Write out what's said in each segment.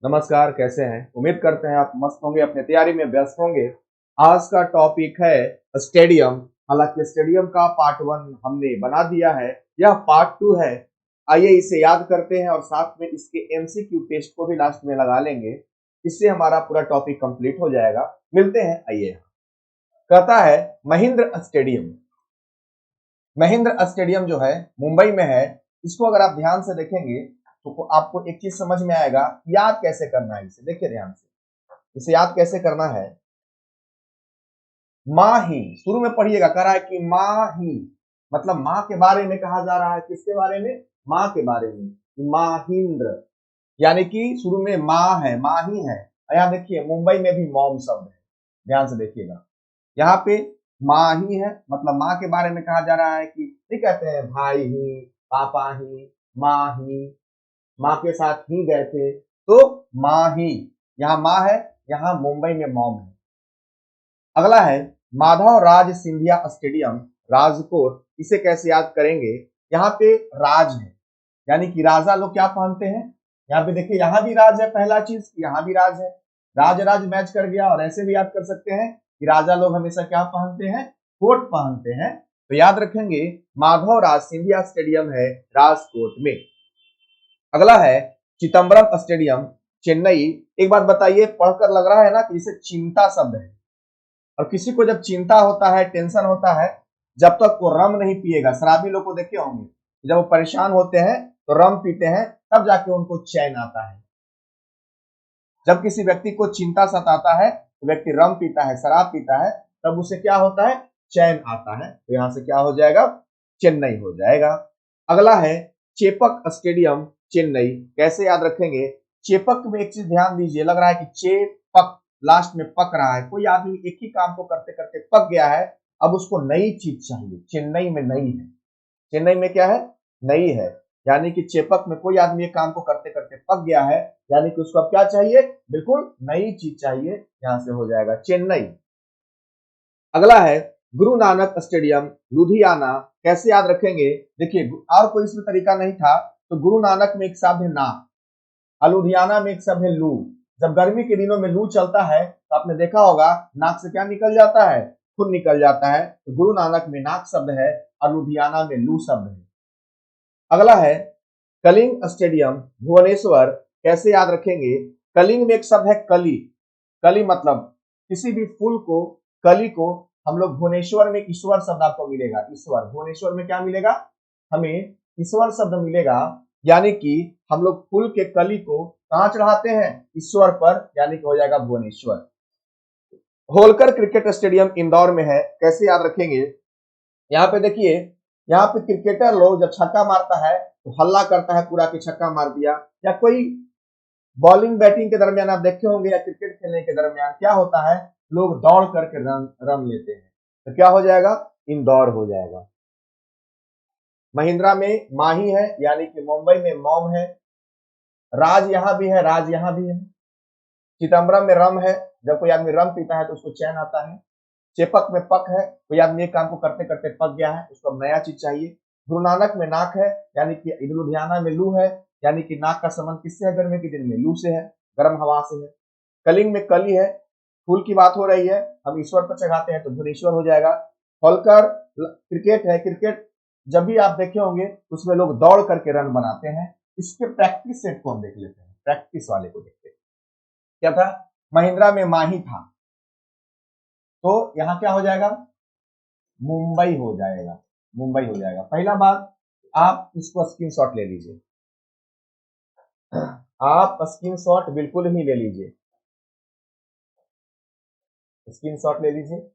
नमस्कार, कैसे हैं? उम्मीद करते हैं आप मस्त होंगे, अपने तैयारी में व्यस्त होंगे। आज का टॉपिक है स्टेडियम। हालांकि स्टेडियम का पार्ट 1 हमने बना दिया है, यह पार्ट 2 है। आइए इसे याद करते हैं और साथ में इसके एमसीक्यू टेस्ट को भी लास्ट में लगा लेंगे। इससे हमारा पूरा टॉपिक कंप्लीट हो जाएगा। मिलते हैं। आइए, कहता है महिंद्र स्टेडियम। महिंद्र स्टेडियम जो है मुंबई में है। इसको अगर आप ध्यान से देखेंगे तो आपको एक चीज समझ में आएगा, याद कैसे करना है। इसे देखिए ध्यान से, इसे याद कैसे करना है। माही शुरू में पढ़िएगा, कह रहा है कि माही मतलब माँ के बारे में कहा जा रहा है। किसके बारे में? माँ के बारे में। महिंद्र यानी कि शुरू में माँ है, माँ ही है। यहाँ देखिए मुंबई में भी मॉम शब्द है, ध्यान से देखिएगा। यहाँ पे माँ ही है, मतलब माँ के बारे में कहा जा रहा है कि नहीं कहते हैं भाई ही, पापा ही, माँ ही, माँ के साथ ही गए थे, तो माँ ही। यहाँ माँ है, यहाँ मुंबई में मॉम है। अगला है माधव राज सिंधिया स्टेडियम, राजकोट। इसे कैसे याद करेंगे? यहाँ पे राज है, यानी कि राजा लोग क्या पहनते हैं। यहाँ पे देखिए, यहाँ भी राज है, पहला चीज यहाँ भी राज है। राज राज मैच कर गया। और ऐसे भी याद कर सकते हैं कि राजा लोग हमेशा क्या पहनते हैं? कोट पहनते हैं। तो याद रखेंगे माधव राज सिंधिया स्टेडियम है राजकोट में। अगला है चिदम्बरम स्टेडियम, चेन्नई। एक बात बताइए, पढ़कर लग रहा है ना कि इसे चिंता शब्द है। और किसी को जब चिंता होता है, टेंशन होता है, जब तक वो रम नहीं पिएगा, शराबी लोग को देखे होंगे, जब वो परेशान होते हैं तो रम पीते हैं, तब जाके उनको चैन आता है। जब किसी व्यक्ति को चिंता सताता है तो व्यक्ति रम पीता है, शराब पीता है, तब उसे क्या होता है? चैन आता है। तो यहां से क्या हो जाएगा? चेन्नई हो जाएगा। अगला है चेपक स्टेडियम, चेन्नई। कैसे याद रखेंगे? चेपक में एक चीज ध्यान दीजिए, लग रहा है कि चेपक लास्ट में पक रहा है। कोई आदमी एक ही काम को करते करते पक गया है, अब उसको नई चीज चाहिए। चेन्नई में नई है, चेन्नई में क्या है? नई है। यानी कि चेपक में कोई आदमी एक काम को करते करते पक गया है, यानी कि उसको अब क्या चाहिए? बिल्कुल नई चीज चाहिए। यहां से हो जाएगा चेन्नई। अगला है गुरु नानक स्टेडियम, लुधियाना। कैसे याद रखेंगे? देखिए, और कोई इसमें तरीका नहीं था। तो गुरु नानक में एक शब्द है ना, और लुधियाना में एक शब्द है लू। जब गर्मी के दिनों में लू चलता है तो आपने देखा होगा नाक से क्या निकल जाता है? खून निकल जाता है। तो गुरु नानक में नाक शब्द है और लुधियाना में लू शब्द है। अगला है कलिंग स्टेडियम, भुवनेश्वर। कैसे याद रखेंगे? कलिंग में एक शब्द है कली। कली मतलब किसी भी फूल को, कली को हम लोग भुवनेश्वर में ईश्वर शब्द आपको मिलेगा। ईश्वर, भुवनेश्वर में क्या मिलेगा? हमें ईश्वर शब्द मिलेगा। यानी कि हम लोग फूल के कली को कहां चढ़ाते हैं? ईश्वर पर, यानी कि हो जाएगा भुवनेश्वर। होलकर क्रिकेट स्टेडियम इंदौर में है। कैसे याद रखेंगे? यहाँ पे देखिए, यहाँ पे क्रिकेटर लोग जब छक्का मारता है तो हल्ला करता है पूरा कि छक्का मार दिया। या कोई बॉलिंग बैटिंग के दरमियान आप देखे होंगे, या क्रिकेट खेलने के दरमियान क्या होता है? लोग दौड़ करके रन लेते हैं। तो क्या हो जाएगा? इंदौर हो जाएगा। महिंद्रा में माही है, यानी कि मुंबई में मॉम है। राज यहां भी है, राज यहां भी है। चिदम्बरम में रम है, जब कोई आदमी रम पीता है तो उसको चैन आता है। चेपक में पक है, कोई आदमी एक काम को करते करते पक गया है, उसको अब नया चीज चाहिए। गुरु नानक में नाक है, यानी कि लुधियाना में लू है, यानी कि नाक का संबंध किससे है? गर्मी के दिन में लू से है, गर्म हवा से है। कलिंग में कली है, फूल की बात हो रही है, हम ईश्वर पर चढ़ाते हैं तो भुवनेश्वर हो जाएगा। होलकर क्रिकेट है, क्रिकेट जब भी आप देखे होंगे उसमें लोग दौड़ करके रन बनाते हैं। इसके प्रैक्टिस सेट को हम देख लेते हैं, प्रैक्टिस वाले को देखते हैं। क्या था? महिंद्रा में माही था, तो यहां क्या हो जाएगा? मुंबई हो जाएगा, मुंबई हो जाएगा। पहला बात, आप इसको स्क्रीनशॉट ले लीजिए, आप स्क्रीनशॉट बिल्कुल ही ले लीजिए, स्क्रीनशॉट ले लीजिए।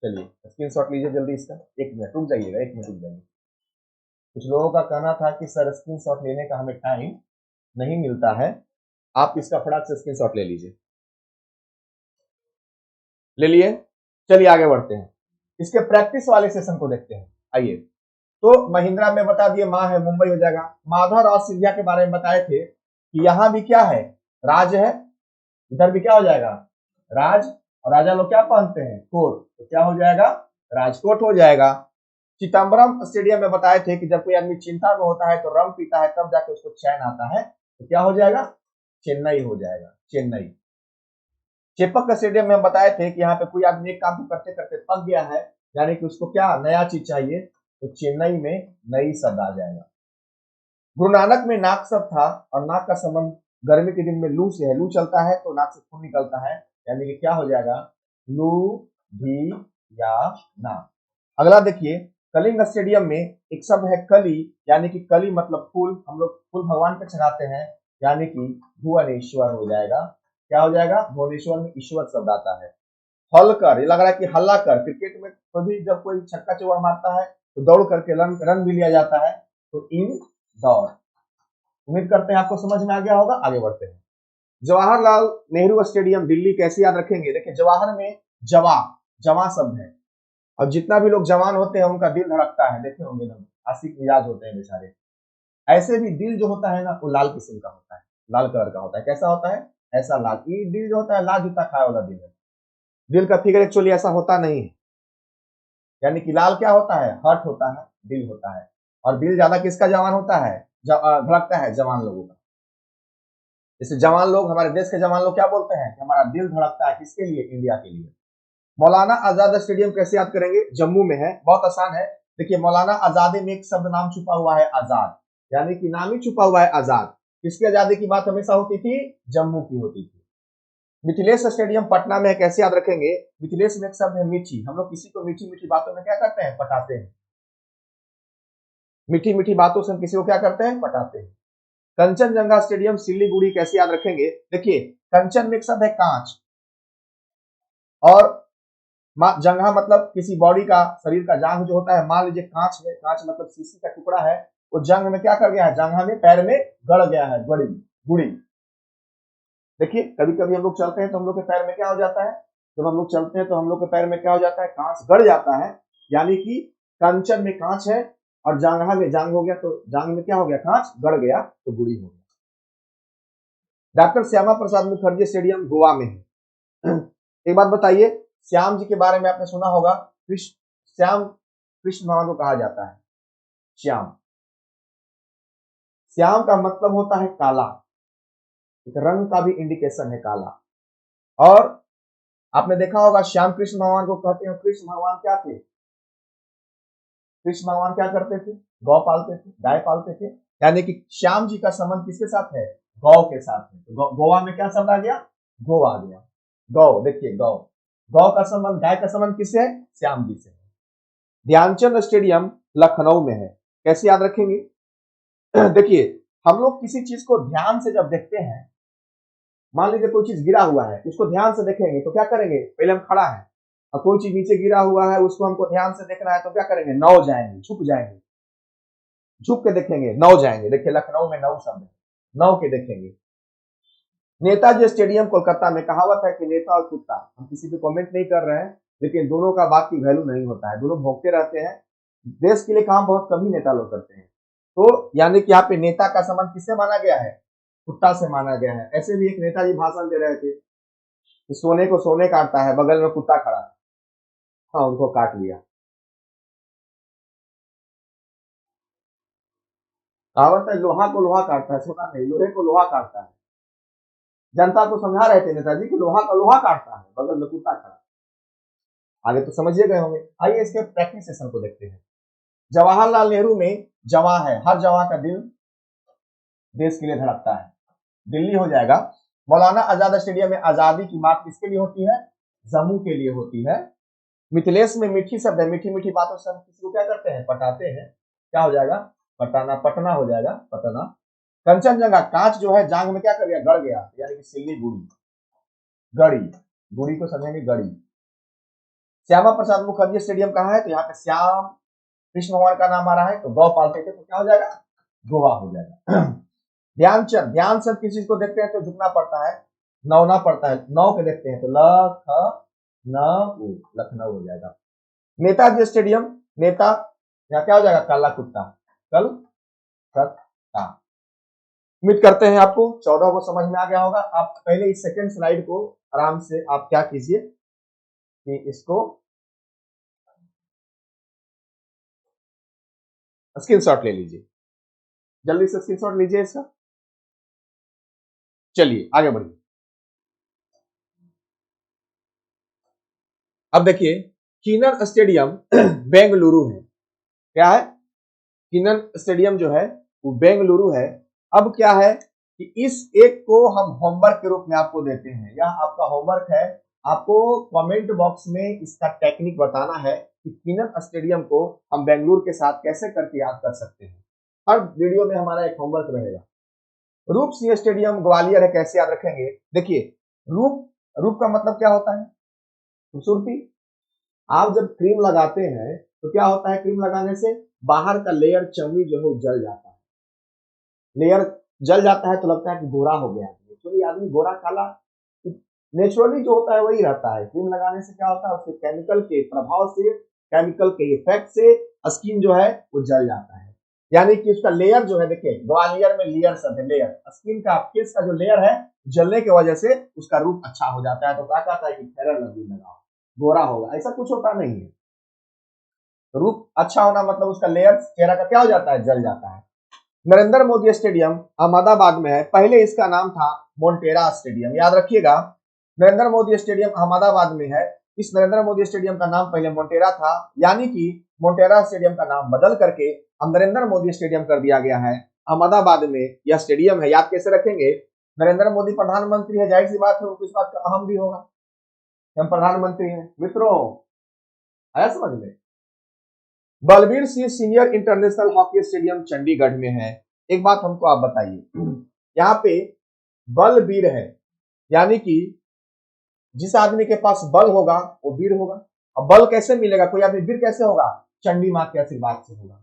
चलिए स्क्रीनशॉट लीजिए जल्दी इसका। एक मिनट रुक जाइएगा, एक मिनट रुक जाइए। कुछ लोगों का कहना था कि सर स्क्रीनशॉट लेने का हमें टाइम नहीं मिलता है, आप इसका फटाक से स्क्रीनशॉट ले लीजिए। ले लिए? चलिए आगे बढ़ते हैं, इसके प्रैक्टिस वाले सेशन को देखते हैं। आइए, तो महिंद्रा में बता दिए माँ है, मुंबई हो जाएगा। माधव और सिंधिया के बारे में बताए थे कि यहां भी क्या है? राज है, इधर भी क्या हो जाएगा? राज। और राजा लोग क्या पहनते हैं? कोट। तो क्या हो जाएगा? राजकोट हो जाएगा। चिदम्बरम स्टेडियम में बताए थे कि जब कोई आदमी चिंता में होता है तो रम पीता है, तब जाके उसको चैन आता है। तो क्या हो जाएगा, चेन्नई हो जाएगा, चेन्नई। चेपक स्टेडियम में हम बताए थे कि यहाँ पे कोई आदमी एक काम को करते करते थक गया है, यानी कि उसको क्या नया चीज चाहिए, तो चेन्नई में नई शब्द आ जाएगा। गुरु नानक में नाक शब्द था, और नाक का संबंध गर्मी के दिन में लू से है, लू चलता है तो नाक से खून निकलता है, यानी कि क्या हो जाएगा, लू भी या ना। अगला देखिए, कलिंग स्टेडियम में एक शब्द है कली, यानी कि कली मतलब फूल, हम लोग फूल भगवान पे चढ़ाते हैं, यानी कि भुवनेश्वर हो जाएगा। क्या हो जाएगा, भुवनेश्वर में ईश्वर शब्द आता है। हल कर, ये लग रहा है कि हल्ला कर, क्रिकेट में कभी जब कोई छक्का चौका मारता है तो दौड़ करके रन भी लिया जाता है, तो इन दौड़। उम्मीद करते हैं आपको समझ में आ गया होगा। आगे बढ़ते हैं। जवाहरलाल नेहरू स्टेडियम दिल्ली कैसे याद रखेंगे, देखिए जवाहर में जवा, जवा शब्द है, और जितना भी लोग जवान होते हैं उनका दिल धड़कता है, देखे होंगे ना, आशिक मिजाज होते हैं बेचारे। ऐसे भी दिल जो होता है ना, वो लाल किस्म का होता है, लाल कलर का होता है। कैसा होता है, ऐसा लाल, ये दिल जो होता है लाल जूता खाए वाला दिल है। दिल का फिगर एक्चुअली ऐसा होता नहीं है, यानी कि लाल क्या होता है, हर्ट होता है, दिल होता है। और दिल ज्यादा किसका जवान होता है, धड़कता है जवान लोगों का। जैसे जवान लोग, हमारे देश के जवान लोग क्या बोलते हैं कि हमारा दिल धड़कता है, किसके लिए, इंडिया के लिए। मौलाना आजाद स्टेडियम कैसे याद करेंगे, जम्मू में है, बहुत आसान है। देखिए मौलाना आजादी में एक शब्द नाम छुपा हुआ है, आजाद, यानी कि नाम ही छुपा हुआ है आजाद। किसकी आजादी की बात हमेशा होती थी, जम्मू की होती थी। मिथिलेश स्टेडियम पटना में है, कैसे याद रखेंगे, मिथिलेश में एक शब्द है मीठी, हम लोग किसी को मीठी मीठी बातों में क्या करते हैं, पटाते हैं। मीठी मीठी बातों से हम किसी को क्या करते हैं, पटाते हैं। कंचनजंगा स्टेडियम सिल्लीगुड़ी कैसे याद रखेंगे, देखिए कंचन में एक शब्द है कांच, और जंघा मतलब किसी बॉडी का, शरीर का जांघ जो होता है, मान लीजिए कांच है, कांच मतलब शीशी का टुकड़ा है, वो जंग में क्या कर गया है, जंघा में, पैर में गड़ गया है, गड़ी, गुड़ी। देखिए कभी कभी हम लोग चलते हैं तो हम लोग के पैर में क्या हो जाता है, जब हम लोग चलते हैं तो हम लोग के पैर में क्या हो जाता है, कांच गड़ जाता है, यानी कि कंचन में कांच है, और जांघा में जांग हो गया, तो जांग में क्या हो गया, कांच गड़ गया, तो गुड़ी हो गया। डॉक्टर श्यामा प्रसाद मुखर्जी स्टेडियम गोवा में है। एक बात बताइए, श्याम जी के बारे में आपने सुना होगा, श्याम कृष्ण भगवान को कहा जाता है श्याम। श्याम का मतलब होता है काला, एक रंग का भी इंडिकेशन है काला। और आपने देखा होगा श्याम कृष्ण भगवान को कहते हैं, कृष्ण भगवान क्या थे, कृष्ण भगवान क्या करते थे, गौ पालते थे, गाय पालते थे, यानी कि श्याम जी का संबंध किसके साथ है, गौ के साथ है। तो गोवा में क्या शब्द आ गया, गौ आ गया, गौ। देखिए गौ, गौ का संबंध, गाय का संबंध किससे है, श्याम जी से। ध्यानचंद स्टेडियम लखनऊ में है, कैसे याद रखेंगे, देखिए हम लोग किसी चीज को ध्यान से जब देखते हैं, मान लीजिए कोई चीज गिरा हुआ है, उसको ध्यान से देखेंगे तो क्या करेंगे, पहले हम खड़ा है, और कोई चीज नीचे गिरा हुआ है उसको हमको ध्यान से देखना है, तो क्या करेंगे, नौ जाएंगे, झुक जाएंगे, झुक के देखेंगे, नौ जाएंगे। देखिए लखनऊ में नौ शब्द है, नौ के देखेंगे। नेताजी स्टेडियम कोलकाता में, कहावत है कि नेता और कुत्ता, हम किसी पे कमेंट नहीं कर रहे हैं, लेकिन दोनों का बात की वैल्यू नहीं होता है, दोनों भोंकते रहते हैं, देश के लिए काम बहुत कम ही नेता लोग करते हैं। तो यानी कि यहाँ पे नेता का संबंध किससे माना गया है, कुत्ता से माना गया है। ऐसे भी एक नेताजी भाषण दे रहे थे कि सोने को सोने काटता है, बगल में कुत्ता खड़ा है, हाँ उनको काट लिया। कहावत है लोहा को लोहा काटता है, सुना नहीं, लोहे को लोहा काटता है। जनता को समझा रहे थे नेताजी कि लोहा का लोहा काटता है, बगल में कुत्ता खड़ा। आगे तो समझिए गए होंगे। आइए इसके प्रैक्टिस सेशन को देखते हैं। जवाहरलाल नेहरू में जवां है, हर जवां का दिल देश के लिए धड़कता है, दिल्ली हो जाएगा। मौलाना आजाद स्टेडियम में आजादी की बात किसके लिए होती है, जम्मू के लिए होती है। मिथिलेश में मीठी शब्द है, मीठी मीठी बातों से हम किसी को क्या करते हैं, पटाते हैं, क्या हो जाएगा, पटाना, पटना हो जाएगा, पटना। कंचनजंगा, कांच जो है जांग में क्या कर गया, गड़ गया, यानी कि सिल्ली गुड़ी, गड़ी, गुड़ी को समझेंगे गड़ी। श्यामा प्रसाद मुखर्जी स्टेडियम कहाँ है, तो यहाँ पे श्याम कृष्ण भगवान का नाम आ रहा है, तो गौ पालते थे, तो क्या हो जाएगा, गोवा हो जाएगा। ध्यानचंद, ध्यानचंद किसी को देखते हैं तो झुकना पड़ता है, नौना पड़ता है, नौ के देखते हैं तो लखनऊ, लखनऊ हो जाएगा। नेताजी स्टेडियम, नेता, यहाँ क्या हो जाएगा, काला कुत्ता, कल कत्ता। उम्मीद करते हैं आपको 14 को समझ में आ गया होगा। आप पहले इस सेकंड स्लाइड को आराम से आप क्या कीजिए कि इसको स्क्रीनशॉट ले लीजिए, जल्दी से स्क्रीनशॉट लीजिए इसका। चलिए आगे बढ़िए। अब देखिए किनन स्टेडियम बेंगलुरु है। क्या है? किनन स्टेडियम जो है वो बेंगलुरु है। अब क्या है कि इस एक को हम होमवर्क के रूप में आपको देते हैं। यह आपका होमवर्क है। आपको कमेंट बॉक्स में इसका टेक्निक बताना है कि किनन स्टेडियम को हम बेंगलुरु के साथ कैसे करके याद कर सकते हैं। हर वीडियो में हमारा एक होमवर्क रहेगा। रूप सिंह स्टेडियम ग्वालियर है, कैसे याद रखेंगे? देखिए रूप, रूप का मतलब क्या होता है? खूबसूरती। आप जब क्रीम लगाते हैं तो क्या होता है? क्रीम लगाने से बाहर का लेयर चमड़ी जो है जल जाता है। लेयर जल जाता है तो लगता है कि गोरा हो गया। एक्चुअली आदमी गोरा काला नेचुरली जो होता है वही रहता है। क्रीम लगाने से क्या होता है? उसके केमिकल के प्रभाव से, केमिकल के इफेक्ट से स्किन जो है वो जल जाता है। यानी कि उसका लेयर जो है, देखिए ग्वालियर में लेयर शब्द है, लेयर। स्किन का, फेस का जो लेयर है जलने की वजह से उसका रूप अच्छा हो जाता है। तो क्या कहता है कि फेयर एंड लवली लगाओ, गोरा होगा। ऐसा कुछ होता नहीं है। रूप अच्छा होना मतलब उसका लेयर चेहरा का क्या हो जाता है? जल जाता है। नरेंद्र मोदी स्टेडियम अहमदाबाद में है। पहले इसका नाम था मोटेरा स्टेडियम, याद रखिएगा। नरेंद्र मोदी स्टेडियम अहमदाबाद में है। इस नरेंद्र मोदी स्टेडियम का नाम पहले मोटेरा था, यानी कि मोटेरा स्टेडियम का नाम बदल करके अब नरेंद्र मोदी स्टेडियम कर दिया गया है। अहमदाबाद में यह स्टेडियम है। याद कैसे रखेंगे? नरेंद्र मोदी प्रधानमंत्री है, जाहिर सी बात है उनको इस बात का अहम भी होगा, हम प्रधानमंत्री हैं। मित्रों आया समझ में? Balbir Singh senior international hockey stadium Chandigarh में है। एक बात हमको आप बताइए, यहाँ पे बलबीर है, यानी कि जिस आदमी के पास बल होगा वो वीर होगा। अब बल कैसे मिलेगा? कोई आदमी वीर कैसे होगा? चंडी माँ के आशीर्वाद से होगा।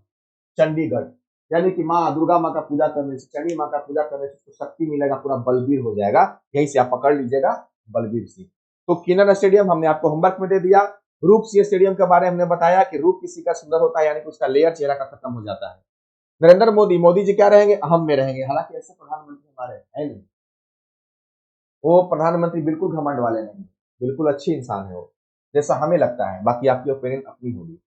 चंडीगढ़ यानी कि माँ दुर्गा माँ का पूजा करने से, चंडी माँ का पूजा करने से उसको शक्ति मिलेगा, पूरा बलबीर हो जाएगा। यहीं से आप पकड़ लीजिएगा बलबीर सिंह। तो किनन स्टेडियम हमने आपको होमवर्क में दे दिया। रूप सिंह स्टेडियम के बारे में हमने बताया कि रूप किसी का सुंदर होता है, यानी कि उसका लेयर चेहरा का खत्म हो जाता है। नरेंद्र मोदी, मोदी जी क्या रहेंगे? अहम में रहेंगे। हालांकि ऐसे प्रधानमंत्री हमारे है नहीं, वो प्रधानमंत्री बिल्कुल घमंड वाले नहीं, बिल्कुल अच्छी इंसान है वो, जैसा हमें लगता है। बाकी आपकी ओपिनियन अपनी होगी।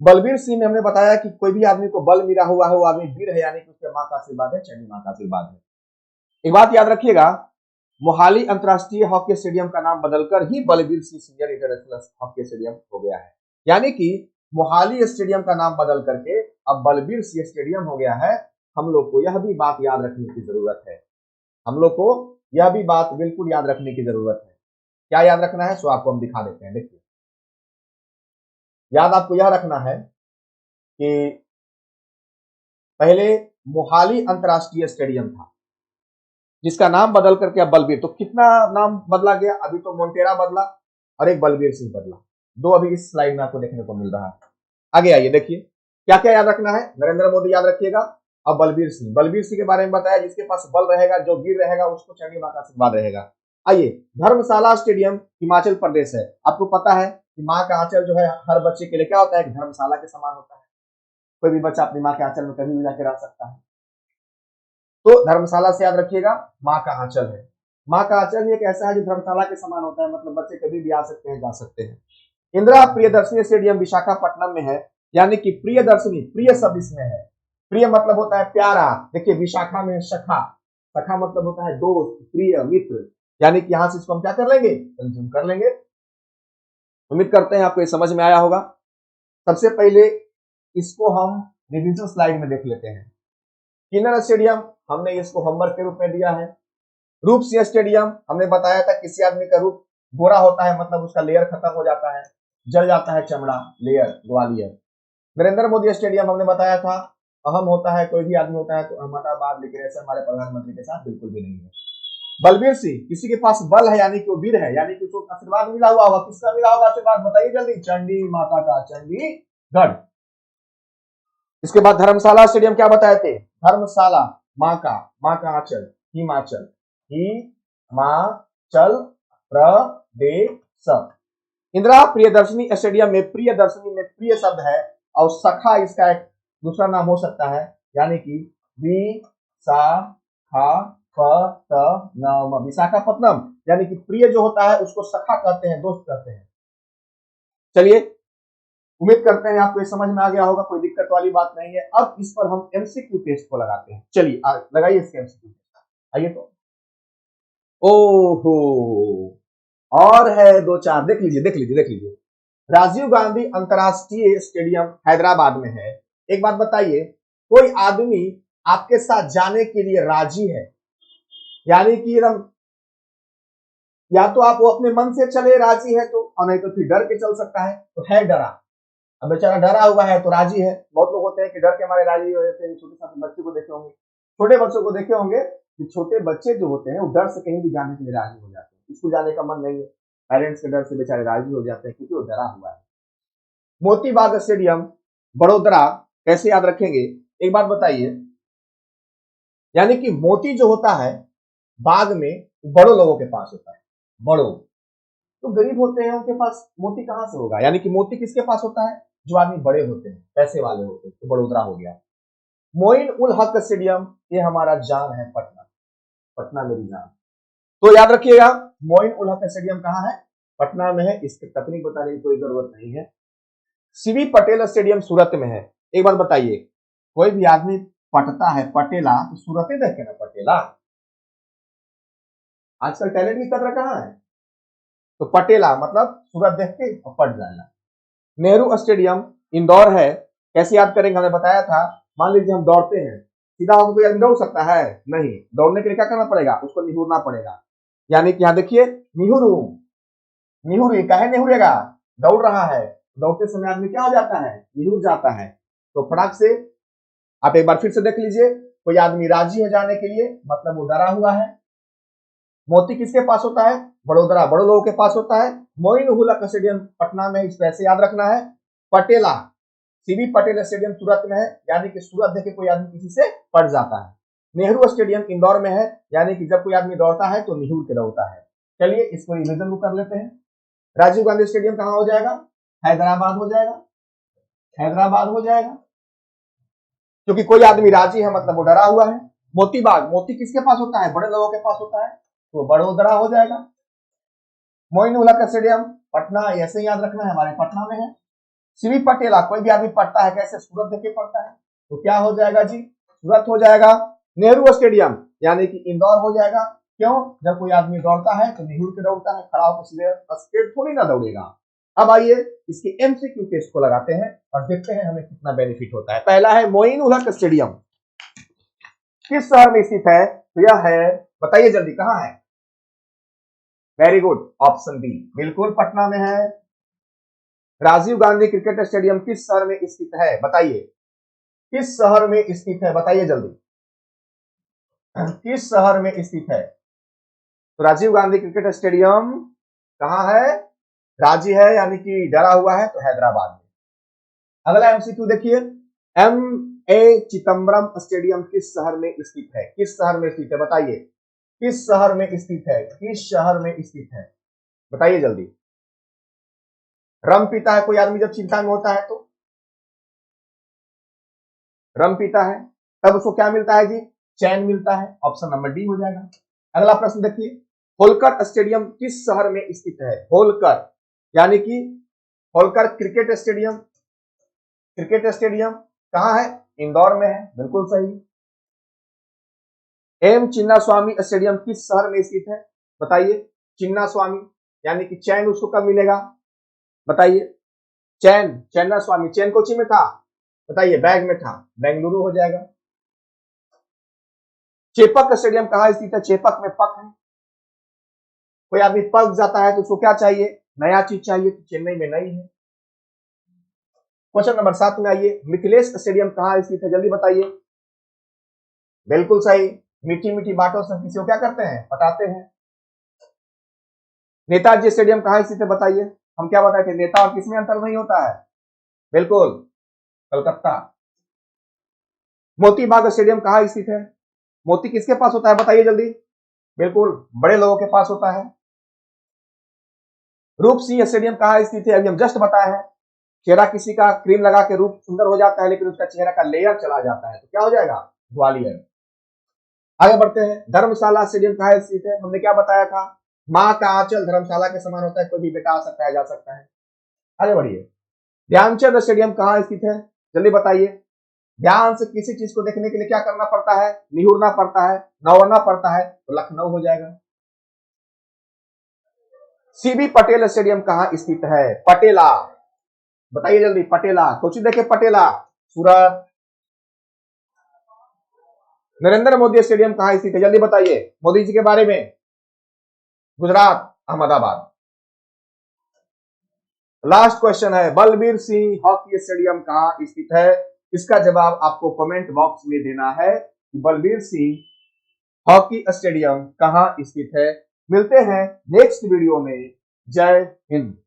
बलबीर सिंह में हमने बताया कि कोई भी आदमी को बल मिला हुआ है वो आदमी वीर है, यानी कि उसके माँ का आशीर्वाद है, चंडी माँ का आशीर्वाद है। एक बात याद रखिएगा, मोहाली अंतरराष्ट्रीय हॉकी स्टेडियम का नाम बदलकर ही Balbir Singh senior international hockey stadium हो गया है। यानी कि मोहाली स्टेडियम का नाम बदल करके अब बलबीर सिंह स्टेडियम हो गया है। हम लोग को यह भी बात याद रखने की जरूरत है। हम लोग को यह भी बात बिल्कुल याद रखने की जरूरत है। क्या याद रखना है? सो आपको हम दिखा देते हैं। देखिए याद आपको यह रखना है कि पहले मोहाली अंतरराष्ट्रीय स्टेडियम था, जिसका नाम बदल करके अब बलबीर। तो कितना नाम बदला गया? अभी तो मोटेरा बदला और एक बलबीर सिंह बदला। दो अभी इस स्लाइड में आपको देखने को मिल रहा है। आगे आइए, देखिए क्या क्या याद रखना है। नरेंद्र मोदी याद रखिएगा। अब बलबीर सिंह, बलबीर सिंह के बारे में बताया, जिसके पास बल रहेगा, जो वीर रहेगा, उसको चंडी मां का आशीर्वाद रहेगा। आइए, धर्मशाला स्टेडियम हिमाचल प्रदेश है। आपको पता है कि माँ का आंचल जो है हर बच्चे के लिए क्या होता है? धर्मशाला के समान होता है। कोई भी बच्चा अपनी माँ के आंचल में कभी भी जाके रह सकता है। तो धर्मशाला से याद रखिएगा, माँ का आंचल है। माँ का आंचल ही एक ऐसा है जो धर्मशाला के समान होता है, मतलब बच्चे कभी भी आ सकते हैं, जा सकते हैं। इंदिरा प्रियदर्शनी स्टेडियम विशाखापट्टनम में है, यानी कि प्रियदर्शनी, प्रिय शब्द इसमें है। प्रिय मतलब होता है प्यारा। देखिए विशाखा में सखा, सखा मतलब होता है दोस्त, प्रिय, मित्र, यानी कि यहां से इसको हम क्या कर लेंगे? कंज्यूम कर लेंगे। उम्मीद करते हैं आपको ये समझ में आया होगा। सबसे पहले इसको हम रिविजन स्लाइड में देख लेते हैं। किनन स्टेडियम हमने इसको होमवर्क के रूप में दिया है। रूप सिंह स्टेडियम हमने बताया था किसी आदमी का रूप गोरा होता है, मतलब उसका लेयर खत्म हो जाता है, जल जाता है चमड़ा, लेयर, ग्वालियर। नरेंद्र मोदी स्टेडियम हमने बताया था अहम होता है, कोई भी आदमी होता है तो अहमदाबाद, लेकिन ऐसा हमारे प्रधानमंत्री के साथ बिल्कुल भी नहीं है। बलबीर सिंह किसी के पास बल है, यानी कि वो वीर है, यानी कि उसको आशीर्वाद मिला हुआ होगा। किसका मिला होगा आशीर्वाद? बताइए जल्दी। चंडी माता का, चंडीगढ़। इसके बाद धर्मशाला स्टेडियम क्या बताए थे? धर्मशाला, माँ का आंचल, हिमाचल, हिमाचल प्रदेश। इंदिरा प्रियदर्शनी स्टेडियम में, प्रियदर्शनी में प्रिय शब्द है और सखा इसका एक दूसरा नाम हो सकता है, यानी कि विशाखापट्टनम, यानी कि प्रिय जो होता है उसको सखा कहते हैं, दोस्त कहते हैं। चलिए, उम्मीद करते हैं आपको ये समझ में आ गया होगा, कोई दिक्कत वाली बात नहीं है। अब इस पर हम एमसीक्यू टेस्ट को लगाते हैं। चलिए लगाइए इसके एमसीक्यू। आइए तो ओहो, और है दो चार, देख लीजिए देख लीजिए देख लीजिए। राजीव गांधी अंतर्राष्ट्रीय स्टेडियम हैदराबाद में है। एक बात बताइए, कोई आदमी आपके साथ जाने के लिए राजी है, यानी कि एकदम, या तो आप वो अपने मन से चले राजी है तो, और नहीं तो फिर डर के चल सकता है, तो है डरा। अब बेचारा डरा हुआ है तो राजी है। बहुत लोग होते हैं कि डर के हमारे राजी हो जाते हैं। छोटे छोटे बच्चे को देखे होंगे, छोटे बच्चों को देखे होंगे कि छोटे बच्चे जो होते हैं वो डर से कहीं भी जाने के लिए राजी हो जाते हैं। स्कूल जाने का मन नहीं है, पेरेंट्स के डर से बेचारे राजी हो जाते हैं क्योंकि वो डरा हुआ है। मोती बाग स्टेडियम बड़ोदरा कैसे याद रखेंगे, एक बात बताइए। यानी कि मोती जो होता है बाग में, बड़ों लोगों के पास होता है। बड़ों तो गरीब होते हैं, उनके पास मोती कहां से होगा। यानी कि मोती किसके पास होता है, जो आदमी बड़े होते हैं, पैसे वाले होते हैं। तो बड़ोदरा हो गया। मोइन उल हक स्टेडियम, ये हमारा जान है पटना, पटना मेरी जान। तो याद रखिएगा, मोइन उल हक स्टेडियम कहां है, पटना में है। इसकी तकनीक बताने की कोई जरूरत नहीं है। सीवी पटेल स्टेडियम सूरत में है। एक बात बताइए, कोई भी आदमी पटता है पटेला तो सूरत ही देखे ना पटेला। आजकल टैलेंट की कदर कहां है, तो पटेला मतलब सूरत देख के और पट जाएगा। नेहरू स्टेडियम इंदौर है। कैसे याद करेंगे, हमने बताया था। मान लीजिए हम दौड़ते हैं, सीधा हम कोई दौड़ सकता है नहीं, दौड़ने के लिए क्या करना पड़ेगा, उसको निहुरना पड़ेगा। यानी कि यहां देखिए, निहुरू, निहुरी काहे निहुरेगा, दौड़ रहा है, दौड़ते समय आदमी क्या हो जाता है, निहुर जाता है। तो फटाक से आप एक बार फिर से देख लीजिए, कोई आदमी राजी है जाने के लिए, मतलब वो डरा हुआ है। मोती किसके पास होता है, बड़ोदरा, बड़ों लोगों के पास होता है। मोइन उल हक स्टेडियम पटना में, इस पैसे याद रखना है। पटेला, सीवी पटेल स्टेडियम सूरत में है, यानी कि सूरत देखे कोई आदमी किसी से पट जाता है। नेहरू स्टेडियम इंदौर में है, यानी कि जब कोई आदमी दौड़ता है तो निहुर के दौड़ता है। चलिए इसको रिवीजन कर लेते हैं। राजीव गांधी स्टेडियम कहां हो जाएगा, हैदराबाद हो जाएगा, हैदराबाद हो जाएगा, क्योंकि कोई आदमी राजी है मतलब वो डरा हुआ है। मोती बाग, मोती किसके पास होता है, बड़े लोगों के पास होता है, तो बड़ोदरा हो जाएगा। मोइन उल हक स्टेडियम पटना, ऐसे याद रखना है, हमारे पटना में है। सीवी पटेला, कोई भी आदमी पढ़ता है कैसे, सूरत देख के पढ़ता है, तो क्या हो जाएगा जी, सूरत हो जाएगा। नेहरू स्टेडियम यानी कि इंदौर हो जाएगा। क्यों, जब कोई आदमी दौड़ता है तो निहुर के दौड़ता है, खड़ा होकर सीधे स्ट्रेट थोड़ी ना दौड़ेगा। अब आइए इसके एमसीक्यू टेस्ट को लगाते हैं और देखते हैं हमें कितना बेनिफिट होता है। पहला है, मोइन उल हक स्टेडियम किस शहर में स्थित है, तो यह है, बताइए जल्दी कहां है। वेरी गुड, ऑप्शन बी, बिल्कुल पटना में है। राजीव गांधी क्रिकेट स्टेडियम किस शहर में स्थित है, बताइए किस शहर में स्थित है, बताइए जल्दी, किस शहर में स्थित है। तो राजीव गांधी क्रिकेट स्टेडियम कहां है, रांची है, यानी कि डरा हुआ है, तो हैदराबाद में। अगला एमसीक्यू देखिए, एम ए चिदम्बरम स्टेडियम किस शहर में स्थित है, किस शहर में स्थित है, बताइए किस शहर में स्थित है, किस शहर में स्थित है, बताइए जल्दी। रम पीता है कोई आदमी जब चिंता में होता है, तो रम पीता है, तब उसको क्या मिलता है जी, चैन मिलता है। ऑप्शन नंबर डी हो जाएगा। अगला प्रश्न देखिए, होलकर स्टेडियम किस शहर में स्थित है, होलकर यानी कि Holkar cricket stadium, cricket stadium कहां है, इंदौर में है, बिल्कुल सही। एम चिन्ना स्वामी स्टेडियम किस शहर में स्थित है, बताइए। चिन्ना स्वामी यानी कि चैन उसको कब मिलेगा, बताइए। चैन, चिन्ना स्वामी, चैन कोची में था, बताइए, बैग में था, बेंगलुरु हो जाएगा। चेपक स्टेडियम कहां स्थित है, चेपक में पक है। कोई आदमी पक जाता है तो उसको क्या चाहिए, नया चीज चाहिए, तो चेन्नई में नई है। क्वेश्चन नंबर 7 में आइए, मिथिलेश स्टेडियम कहां स्थित है, जल्दी बताइए। बिल्कुल सही, मीठी मीठी बातों से किसी को क्या करते हैं, पटाते हैं। नेताजी स्टेडियम कहां स्थित है, बताइए। हम क्या बताए थे, नेता और किसमें अंतर नहीं होता है, बिल्कुल, कलकत्ता। मोती बाग स्टेडियम कहां स्थित है, मोती किसके पास होता है, बताइए जल्दी, बिल्कुल बड़े लोगों के पास होता है। रूप सिंह स्टेडियम कहां स्थित है, अभी हम जस्ट बताए हैं। चेहरा किसी का क्रीम लगा के रूप सुंदर हो जाता है, लेकिन उसका चेहरा का लेयर चला जाता है, तो क्या हो जाएगा, ग्वालियर। आगे बढ़ते हैं, धर्मशाला स्टेडियम कहां स्थित है, हमने क्या बताया था, मां का आंचल धर्मशाला के समान होता है, कोई भी बेटा आ सकता है, जा सकता है। आगे बढ़िए, ध्यानचंद स्टेडियम कहां स्थित है, जल्दी बताइए। ध्यान से किसी चीज को देखने के लिए क्या करना पड़ता है, निहुरना पड़ता है, नौरना पड़ता है, तो लखनऊ हो जाएगा। सीबी पटेल स्टेडियम कहां स्थित है? पटेला, बताइए जल्दी। पटेला, क्वेश्चन देखिए। पटेला सूरत। नरेंद्र मोदी स्टेडियम कहां स्थित है? जल्दी बताइए मोदी जी के बारे में। गुजरात, अहमदाबाद। लास्ट क्वेश्चन है, बलबीर सिंह हॉकी स्टेडियम कहां स्थित है? इसका जवाब आपको कमेंट बॉक्स में देना है कि बलबीर सिंह हॉकी स्टेडियम कहां स्थित है। मिलते हैं नेक्स्ट वीडियो में। जय हिंद।